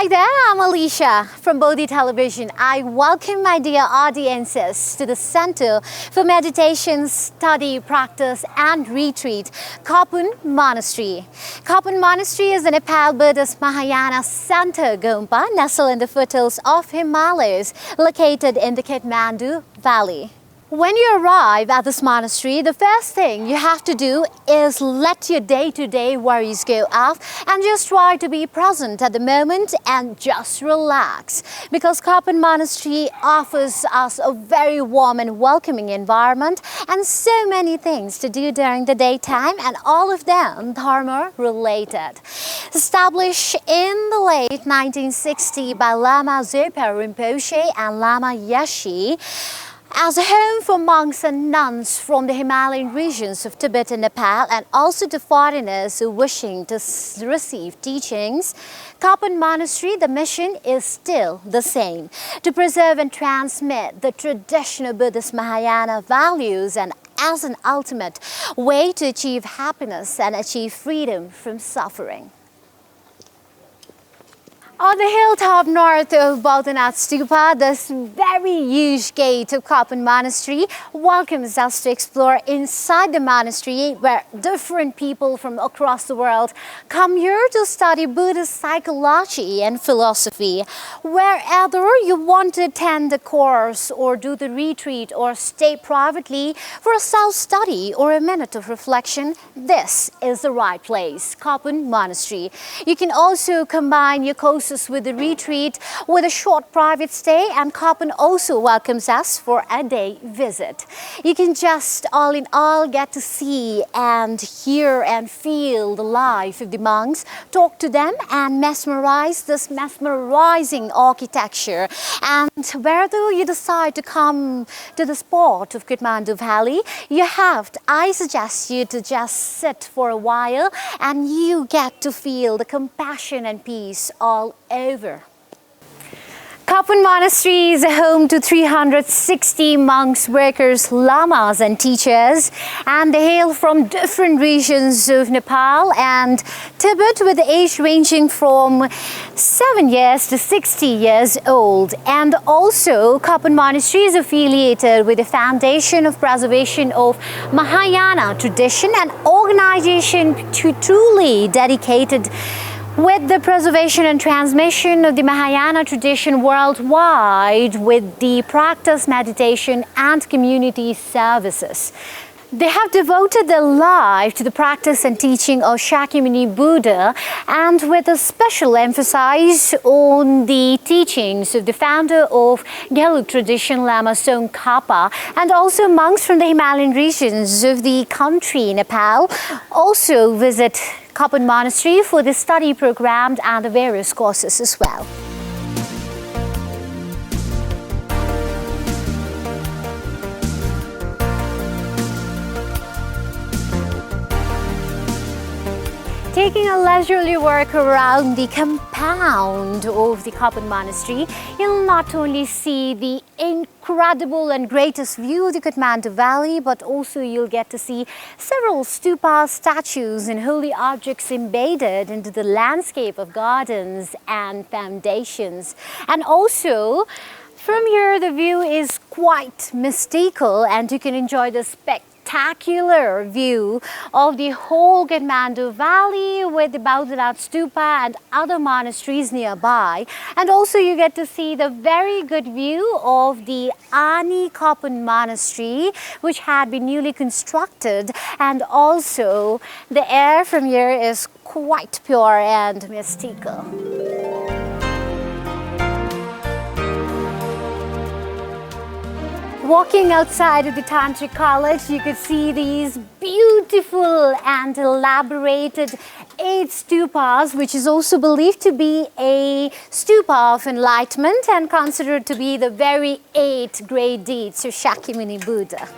Hi there, I'm Alicia from Bodhi Television. I welcome my dear audiences to the Center for Meditation, Study, Practice and Retreat, Kopan Monastery. Kopan Monastery is a Nepal Buddhist Mahayana center Gompa, nestled in the foothills of Himalayas, located in the Kathmandu Valley. When you arrive at this monastery, the first thing you have to do is let your day-to-day worries go off and just try to be present at the moment and just relax. Because Kopan Monastery offers us a very warm and welcoming environment and so many things to do during the daytime, and all of them Dharma related. Established in the late 1960s by Lama Zopa Rinpoche and Lama Yeshe, as a home for monks and nuns from the Himalayan regions of Tibet and Nepal, and also to foreigners who wishing to receive teachings, Kopan Monastery, the mission is still the same: to preserve and transmit the traditional Buddhist Mahayana values, and as an ultimate way to achieve happiness and achieve freedom from suffering. On the hilltop north of Bodhinath Stupa, this very huge gate of Kopan Monastery welcomes us to explore inside the monastery, where different people from across the world come here to study Buddhist psychology and philosophy. Wherever you want to attend the course or do the retreat or stay privately for a self-study or a minute of reflection, this is the right place, Kopan Monastery. You can also combine your courses with the retreat with a short private stay, and Kopan also welcomes us for a day visit. You can just all in all get to see and hear and feel the life of the monks, talk to them and mesmerize this mesmerizing architecture. And whether you decide to come to the spot of Kathmandu Valley, I suggest you to just sit for a while and you get to feel the compassion and peace all over. Kopan Monastery is a home to 360 monks, workers, lamas and teachers, and they hail from different regions of Nepal and Tibet, with the age ranging from 7 years to 60 years old. And also Kopan Monastery is affiliated with the Foundation of Preservation of Mahayana Tradition, an organization truly dedicated with the preservation and transmission of the Mahayana tradition worldwide, with the practice, meditation and community services. They have devoted their life to the practice and teaching of Shakyamuni Buddha, and with a special emphasis on the teachings of the founder of Gelug tradition, Lama Tsongkhapa, and also monks from the Himalayan regions of the country, Nepal, also visit Kopan Monastery for the study program and the various courses as well. Taking a leisurely walk around the compound of the Kopan Monastery, you'll not only see the incredible and greatest view of the Kathmandu Valley, but also you'll get to see several stupas, statues and holy objects embedded into the landscape of gardens and foundations. And also, from here the view is quite mystical, and you can enjoy the spectacular view of the whole Kathmandu Valley with the Bodhinath Stupa and other monasteries nearby. And also you get to see the very good view of the Ani Kopan Monastery, which had been newly constructed, and also the air from here is quite pure and mystical. Walking outside of the Tantric College, you could see these beautiful and elaborated 8 stupas, which is also believed to be a stupa of enlightenment and considered to be the very 8 great deeds of Shakyamuni Buddha.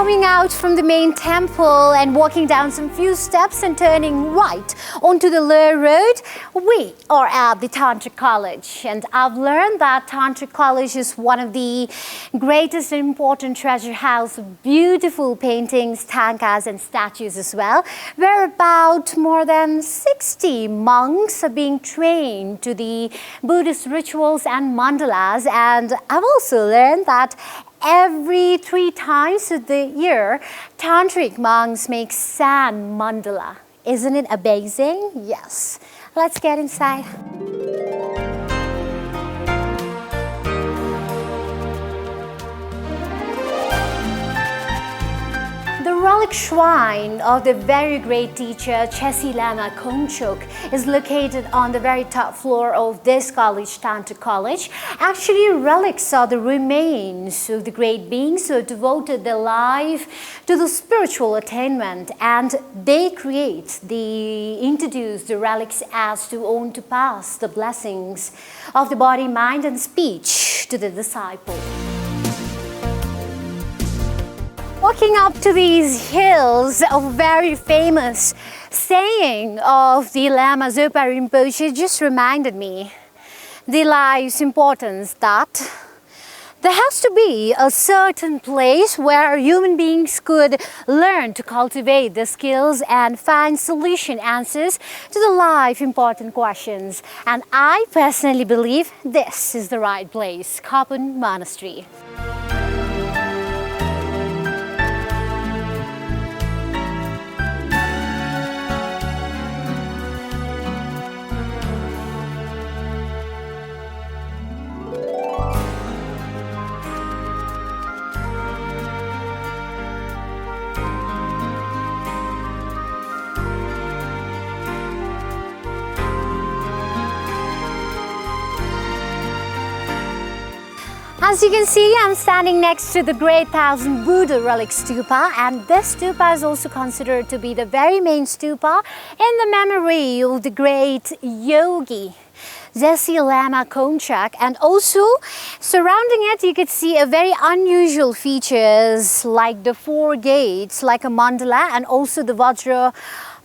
coming out from the main temple and walking down some few steps and turning right onto the Lower Road, we are at the Tantric College. And I've learned that Tantric College is one of the greatest and important treasure house of beautiful paintings, tankas and statues as well, where about more than 60 monks are being trained to the Buddhist rituals and mandalas. And I've also learned that every 3 times of the year, Tantric monks make sand mandala. Isn't it amazing? Yes. Let's get inside. The relic shrine of the very great teacher Chesi Lama Kongtrul is located on the very top floor of this college, Tantric College. Actually, relics are the remains of the great beings who devoted their life to the spiritual attainment, and they introduce the relics as to own to pass the blessings of the body, mind and speech to the disciple. Walking up to these hills, a very famous saying of the Lama Zopa Rinpoche just reminded me the life's importance, that there has to be a certain place where human beings could learn to cultivate the skills and find solution answers to the life important questions. And I personally believe this is the right place, Kopan Monastery. As you can see, I'm standing next to the great 1000 Buddha relic stupa, and this stupa is also considered to be the very main stupa in the memory of the great yogi Chesi Lama Kongtrul. And also surrounding it you could see a very unusual features like the 4 gates, like a mandala, and also the Vajra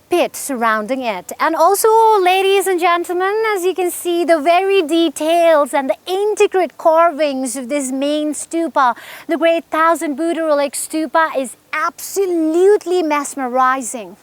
pit surrounding it. And also, ladies and gentlemen, as you can see, the very details and the intricate carvings of this main stupa, the great 1000 Buddha relic stupa, is absolutely mesmerizing.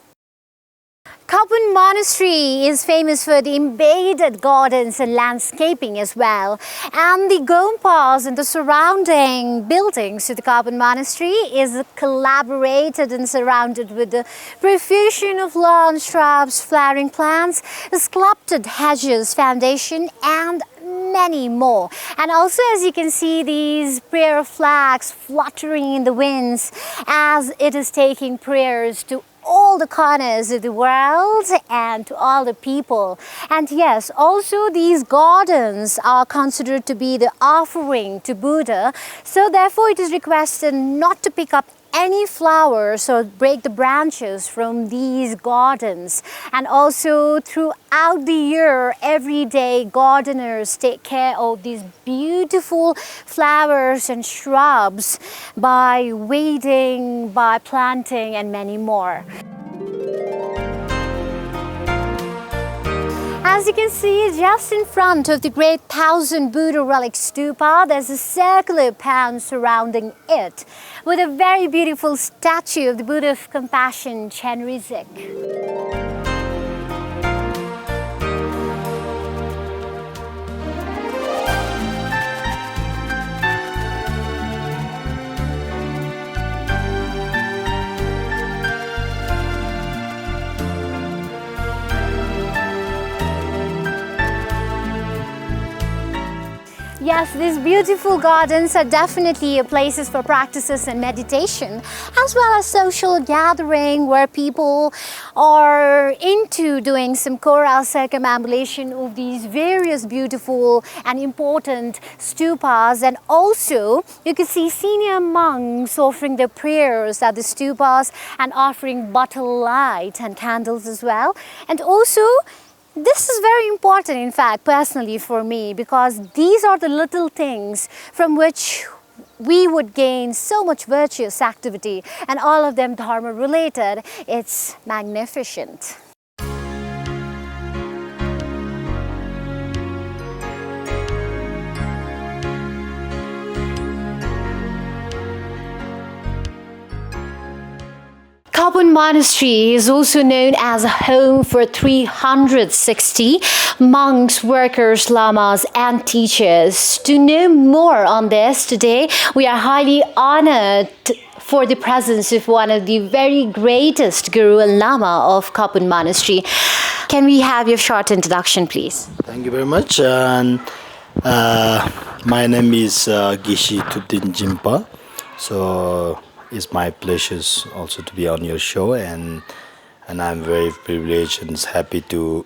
Kopan Monastery is famous for the embedded gardens and landscaping as well. And the gompas and the surrounding buildings to the Kopan Monastery is collaborated and surrounded with the profusion of lawn, shrubs, flowering plants, sculpted hedges, foundation, and many more. And also, as you can see, these prayer flags fluttering in the winds as it is taking prayers to all the corners of the world and to all the people. And yes, also these gardens are considered to be the offering to Buddha. So therefore it is requested not to pick up any flowers or break the branches from these gardens. And also throughout the year, every day, gardeners take care of these beautiful flowers and shrubs by weeding, by planting, and many more. As you can see, just in front of the great 1000 Buddha relic stupa, there's a circular pond surrounding it with a very beautiful statue of the Buddha of Compassion, Chenrizik. Yes, these beautiful gardens are definitely places for practices and meditation, as well as social gathering where people are into doing some choral circumambulation of these various beautiful and important stupas. And also you can see senior monks offering their prayers at the stupas and offering bottle light and candles as well. And also, this is very important, in fact, personally for me, because these are the little things from which we would gain so much virtuous activity, and all of them dharma related. It's magnificent. Kopan Monastery is also known as a home for 360 monks, workers, lamas, and teachers. To know more on this today, we are highly honored for the presence of one of the very greatest Guru and Lama of Kopan Monastery. Can we have your short introduction, please? Thank you very much. And my name is Gishi Tutin Jimpa. So it's my pleasure also to be on your show, and I'm very privileged and happy to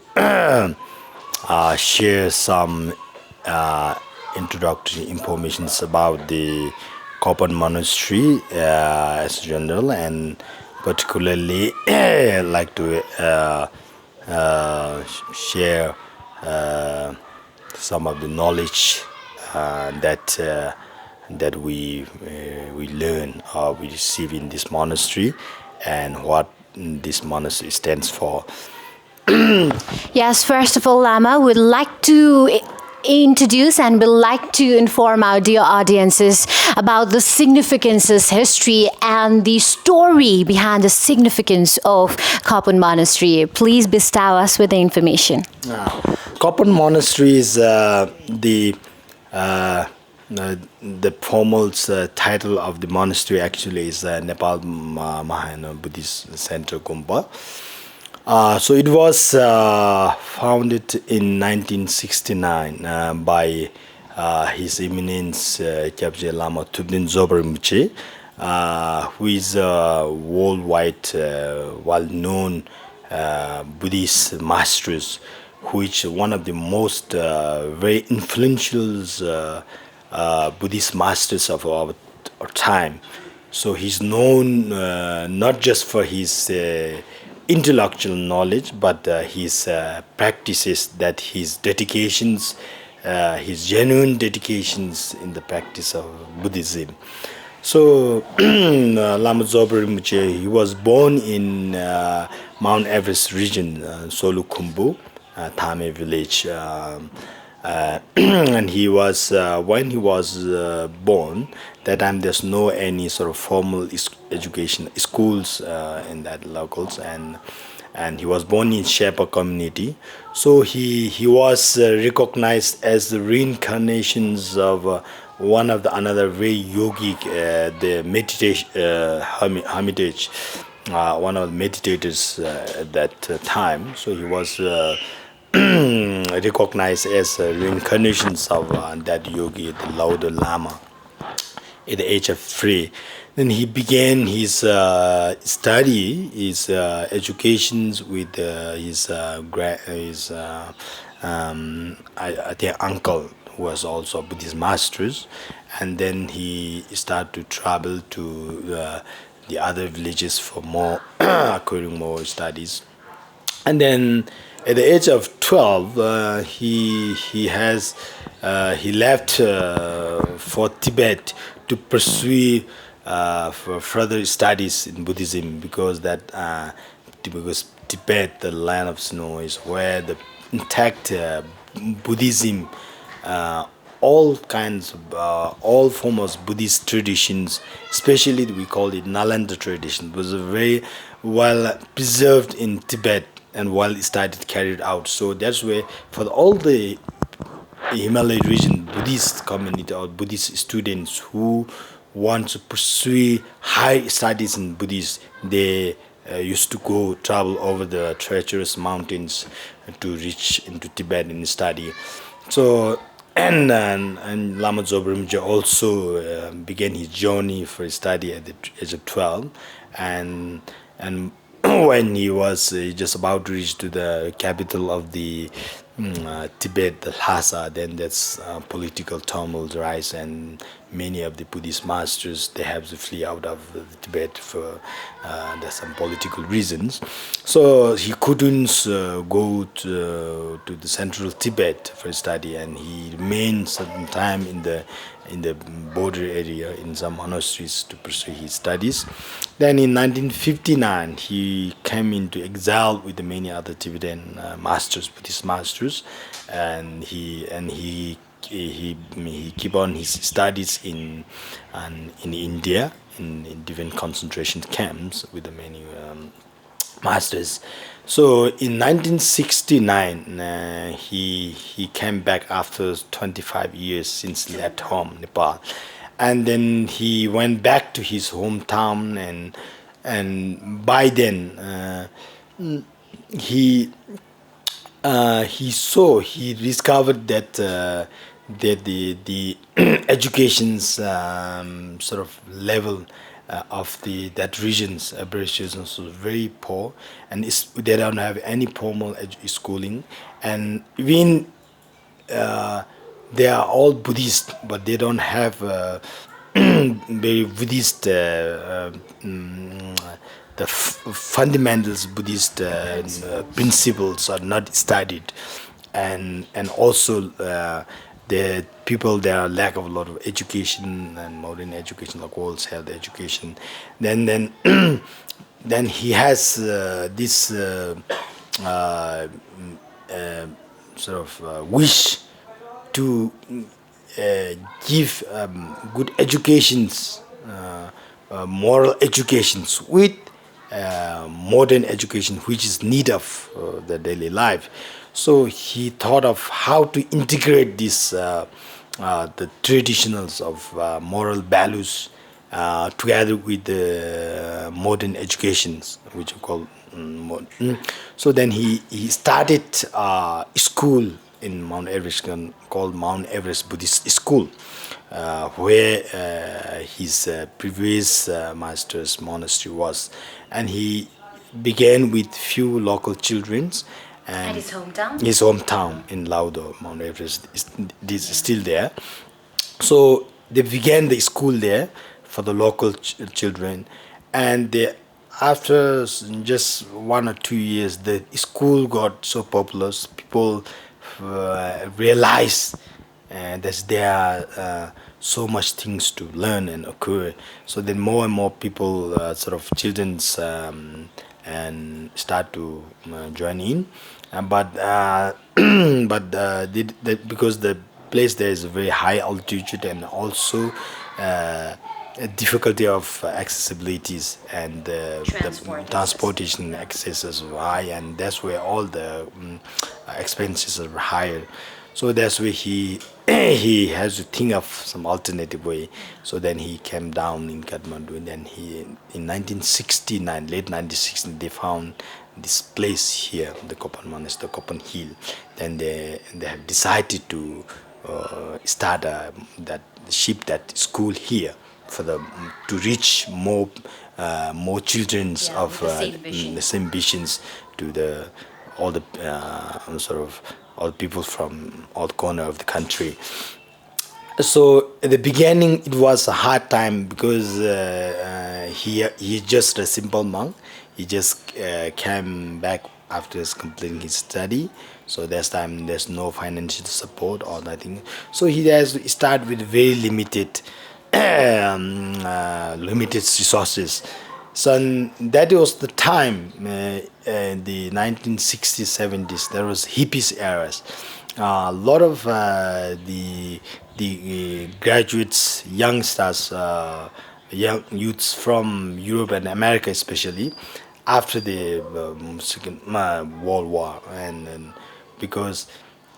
share some introductory information about the Kopan Monastery as general, and particularly like to share some of the knowledge that we learn or we receive in this monastery, and what this monastery stands for. Yes, first of all, Lama, would like to introduce and would like to inform our dear audiences about the significances, history, and the story behind the significance of Kopan Monastery. Please bestow us with the information. Kopan Monastery is the formal title of the monastery actually is Nepal Mahayana Buddhist Center Gumpa. So it was founded in 1969 by His Eminence Kyabje Lama Tubden Zobar Rinpoche, who is a worldwide well-known Buddhist masters, which one of the most very influential Buddhist masters of our time. So he's known not just for his intellectual knowledge, but his practices, that his dedications, his genuine dedications in the practice of Buddhism. So Lama Zobar Rinpoche, he was born in Mount Everest region, Solukhumbu, Thame village. And he was when he was born, that time there's no any sort of formal education schools in that locals, and he was born in Sherpa community. So he was recognized as the reincarnations of one of the another very yogic the meditation hermitage, one of the meditators at that time. So he was recognized as reincarnations of that yogi, the Lauda Lama, at the age of 3. Then he began his study, his educations with his I think uncle, who was also Buddhist masters, and then he started to travel to the other villages for more acquiring more studies. And then at the age of 12, he left for Tibet to pursue for further studies in Buddhism, because Tibet, the land of snow, is where the intact Buddhism, all kinds of all forms of Buddhist traditions, especially we call it Nalanda tradition, was very well preserved in Tibet and well started carried out. So that's where for all the Himalaya region Buddhist community or Buddhist students who want to pursue high studies in Buddhism, they used to travel over the treacherous mountains to reach into Tibet and study. So and Lama Zobar Rinpoche also began his journey for study at the age of 12, and when he was just about to reach to the capital of the Tibet, the Lhasa, then that's political tumult rise, and many of the Buddhist masters, they have to flee out of Tibet for there's some political reasons. So he couldn't go to the central Tibet for study, and he remained certain time in the in the border area in some monasteries to pursue his studies. Then in 1959, he came into exile with the many other Tibetan masters, Buddhist masters, and he keep on his studies in India in different concentration camps with the many masters. So in 1969, he came back after 25 years since he left home, Nepal, and then he went back to his hometown, and by then he he discovered that that the education's sort of level of the that regions British regions was very poor, and they don't have any formal schooling, and even they are all Buddhist, but they don't have very Buddhist fundamentals Buddhist principles are not studied, and also the people there are lack of a lot of education and modern education like girls health education. Then then he has this sort of wish to give good educations, moral educations with modern education, which is need of the daily life. So he thought of how to integrate this, the traditionals of moral values together with the modern educations, which we call so then he started a school in Mount Everest called Mount Everest Buddhist School, where his previous master's monastery was, and he began with few local childrens. And his hometown? His hometown in Laudo, Mount Everest is still there. So they began the school there for the local children, and after just 1 or 2 years, the school got so popular. People realized that there are so much things to learn and occur. So then more and more people, sort of children's, and start to join in. Because the place there is a very high altitude, and also a difficulty of accessibilities, and the transportation accesses are high, and that's where all the expenses are higher. So that's where he he has to think of some alternative way. So then he came down in Kathmandu, and then he in 1969, late 1969, they found this place here, the Kopan Monastery, the Kopan Hill. Then they have decided to start ship that school here for to reach more childrens of the same visions to all the sort of all people from all corner of the country. So at the beginning it was a hard time because he's just a simple monk. He just came back after completing his study. So there's no financial support or nothing. So he has to start with very limited limited resources. So that was the time, the 1960s, 70s. There was hippies eras. A lot of the graduates, youngsters, young youths from Europe and America, especially after the Second World War, and because,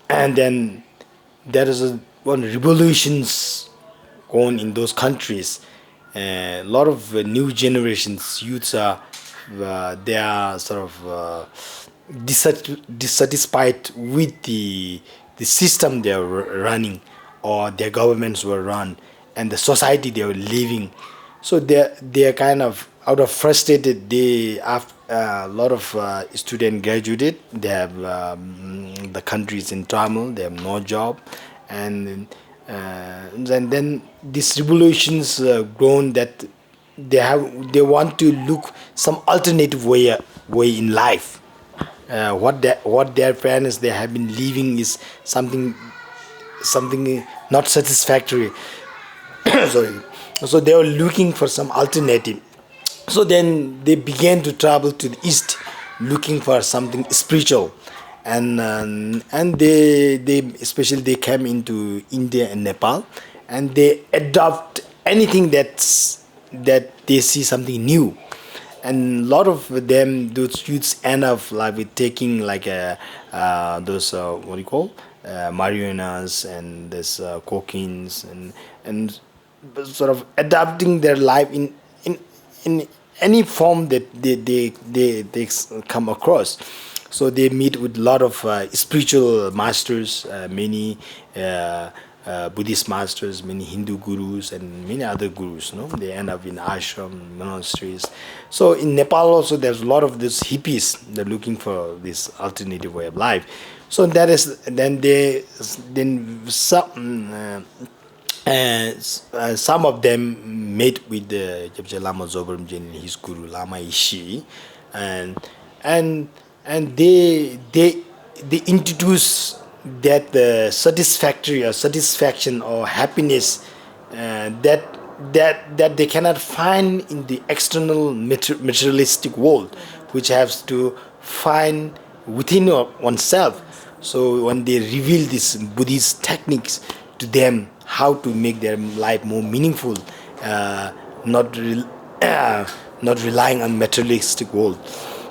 and then there is one revolutions going in those countries. A lot of new generations youths are they are sort of dissatisfied with the system they are running, or their governments were run, and the society they were living. So they're kind of out of frustrated. They after a lot of student graduated, they have the country is in turmoil, they have no job, and then these revolutions grown that they want to look some alternative way in life. What their parents they have been living is something not satisfactory. sorry. So they were looking for some alternative. So then they began to travel to the east, looking for something spiritual, and they especially they came into India and Nepal, and they adopt anything that they see something new, and a lot of them, those youths end up like with taking like those what do you call marijuanas and this cocaines and sort of adapting their life in any form that they come across. So they meet with a lot of spiritual masters, many Buddhist masters, many Hindu gurus, and many other gurus. They end up in ashram, monasteries. So in Nepal also, there's a lot of these hippies. They're looking for this alternative way of life. So that is some of them met with the Jabja Lama Zobrumjin and his guru Lama Ishi, and and and they introduce that satisfactory or satisfaction or happiness that they cannot find in the external materialistic world, which has to find within oneself. So when they reveal these Buddhist techniques to them, how to make their life more meaningful, not not relying on materialistic world,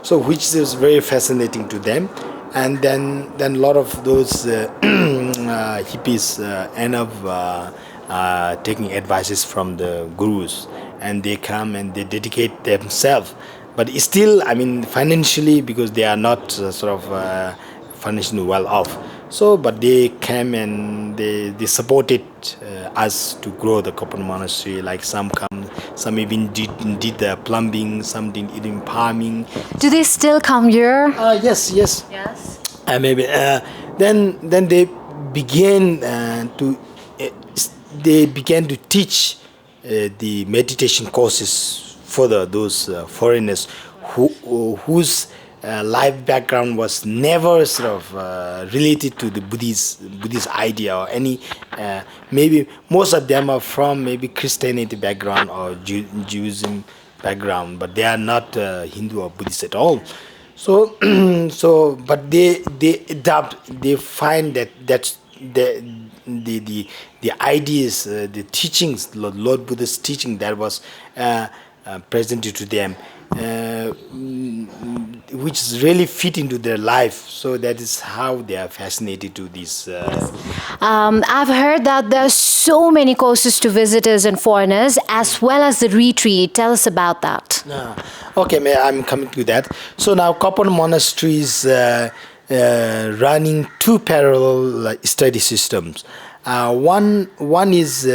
so which is very fascinating to them. And then a lot of those hippies end up taking advices from the gurus, and they come and they dedicate themselves, but still, I mean, financially, because they are not financially well off. So but they came and they supported us to grow the Kopan Monastery. Like some even did the plumbing, some did even farming. Do they still come here? Yes, yes. Yes. Maybe then they began to they began to teach the meditation courses for those foreigners whose life background was never sort of related to the Buddhist idea or any. Maybe most of them are from maybe Christianity background or Judaism background, but they are not Hindu or Buddhist at all. So but they adapt. They find that's the ideas, the teachings, Lord Buddha's teaching that was presented to them, which is really fit into their life. So that is how they are fascinated to this. I've heard that there's so many courses to visitors and foreigners, as well as the retreat. Tell us about that. Okay, I'm coming to that. So now Kopan Monastery is running two parallel study systems. One is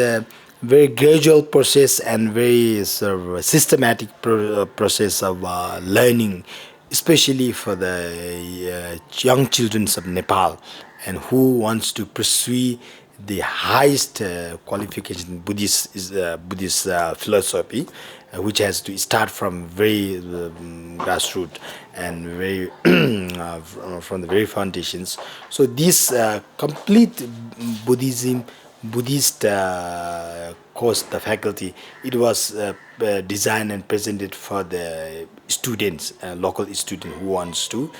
very gradual process and very sort of systematic process of learning, especially for the young children of Nepal, and who wants to pursue the highest qualification in Buddhist philosophy, which has to start from very grassroots and very from the very foundations. So this complete Buddhist course, the faculty, it was designed and presented for the students, local student who wants to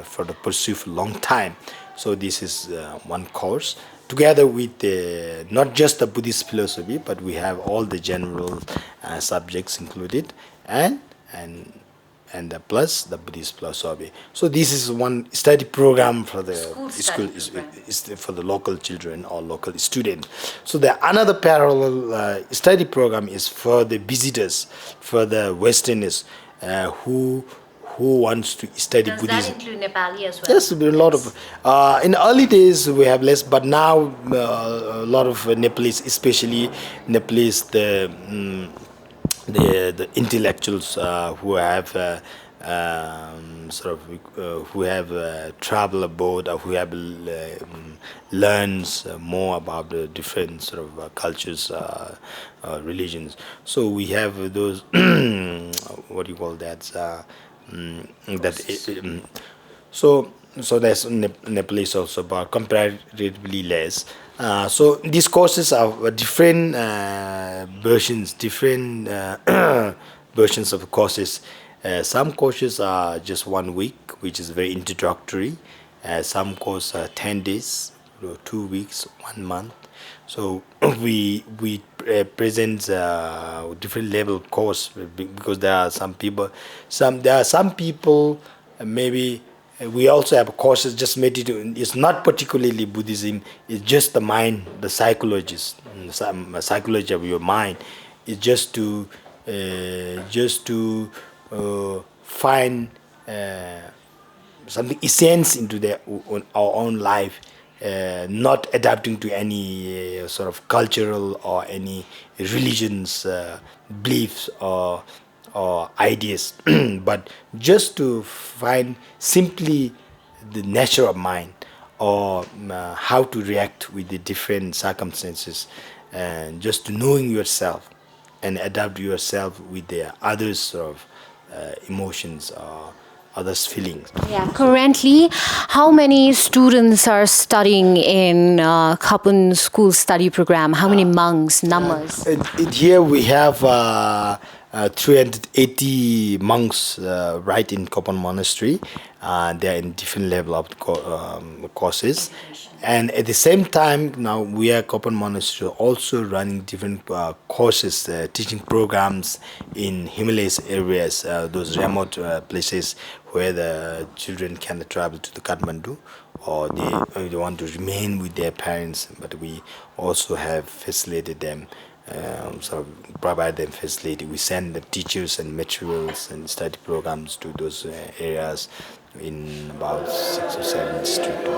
for the pursuit for a long time. So this is one course together with not just the Buddhist philosophy, but we have all the general subjects included, and plus the Buddhist philosophy. So this is one study program for the school is for the local children or local student. So the another parallel study program is for the visitors, for the Westerners who wants to study Buddhism. Does that include Nepali as well? Yes, a lot of. In the early days we have less, but now a lot of Nepalese, especially Nepalese, the intellectuals who have who have traveled abroad or who have learns more about the different sort of cultures, religions. So we have those what do you call that? So there's Nepalese also, but comparatively less. So these courses are different versions, different versions of the courses. Some courses are just 1 week, which is very introductory. Some courses are 10 days, 2 weeks, 1 month. So we present different level course because there are some people, maybe we also have courses just meditating. It's not particularly Buddhism. It's just the mind, the psychologist, some psychology of your mind. It's find something essence into our own life, not adapting to any sort of cultural or any religion's beliefs or ideas, but just to find simply the nature of mind, or how to react with the different circumstances, and just to knowing yourself and adapt yourself with the others sort of emotions or others' feelings. Yeah. Currently, how many students are studying in Kopan school study program? How many monks, numbers? Here we have 380 monks right in Kopan Monastery. They are in different level of courses. And at the same time, now we are Kopan Monastery also running different courses, teaching programs in Himalayas areas, those remote places where the children can travel to the Kathmandu, or they want to remain with their parents. But we also have facilitated them, sort of provide them facility. We send the teachers and materials and study programs to those areas in about 6 or 7 districts.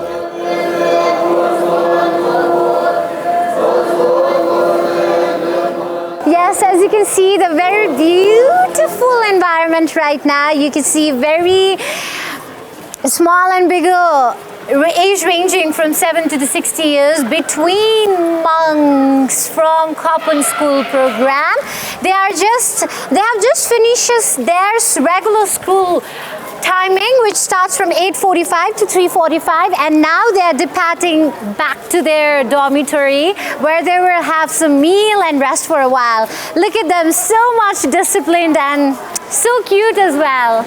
Yes, as you can see, the very beautiful environment right now. You can see very small and bigger, age ranging from 7 to 60 years, between monks from Kopan school program. They have just finished their regular school timing, which starts from 8:45 to 3:45, and now they are departing back to their dormitory where they will have some meal and rest for a while. Look at them, so much disciplined and so cute as well.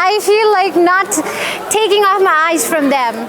I feel like not taking off my eyes from them.